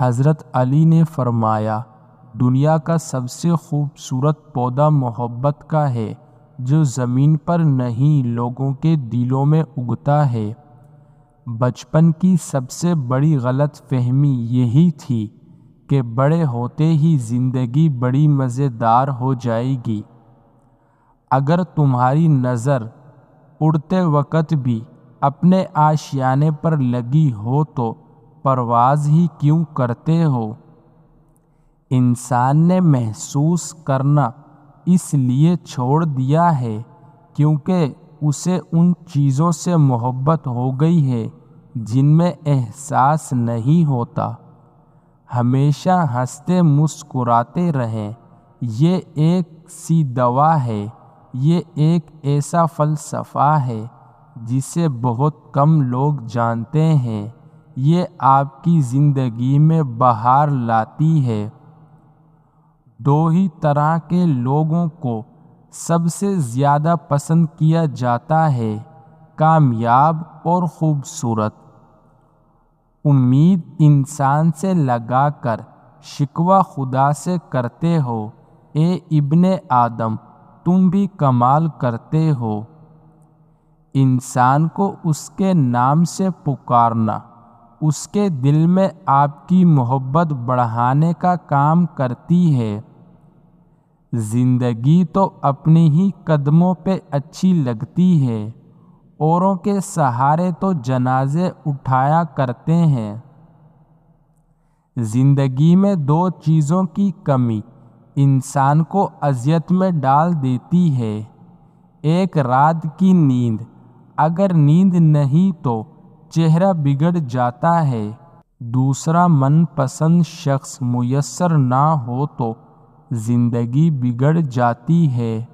حضرت علی نے فرمایا، دنیا کا سب سے خوبصورت پودا محبت کا ہے جو زمین پر نہیں لوگوں کے دلوں میں اگتا ہے۔ بچپن کی سب سے بڑی غلط فہمی یہی تھی کہ بڑے ہوتے ہی زندگی بڑی مزیدار ہو جائے گی۔ اگر تمہاری نظر اڑتے وقت بھی اپنے آشیانے پر لگی ہو تو پرواز ہی کیوں کرتے ہو؟ انسان نے محسوس کرنا اس لیے چھوڑ دیا ہے کیونکہ اسے ان چیزوں سے محبت ہو گئی ہے جن میں احساس نہیں ہوتا۔ ہمیشہ ہنستے مسکراتے رہیں، یہ ایک سی دوا ہے، یہ ایک ایسا فلسفہ ہے جسے بہت کم لوگ جانتے ہیں۔ یہ آپ کی زندگی میں بہار لاتی ہے۔ دو ہی طرح کے لوگوں کو سب سے زیادہ پسند کیا جاتا ہے، کامیاب اور خوبصورت۔ امید انسان سے لگا کر شکوہ خدا سے کرتے ہو، اے ابن آدم تم بھی کمال کرتے ہو۔ انسان کو اس کے نام سے پکارنا اس کے دل میں آپ کی محبت بڑھانے کا کام کرتی ہے۔ زندگی تو اپنے ہی قدموں پہ اچھی لگتی ہے، اوروں کے سہارے تو جنازے اٹھایا کرتے ہیں۔ زندگی میں دو چیزوں کی کمی انسان کو اذیت میں ڈال دیتی ہے، ایک رات کی نیند، اگر نیند نہیں تو چہرہ بگڑ جاتا ہے، دوسرا من پسند شخص میسر نہ ہو تو زندگی بگڑ جاتی ہے۔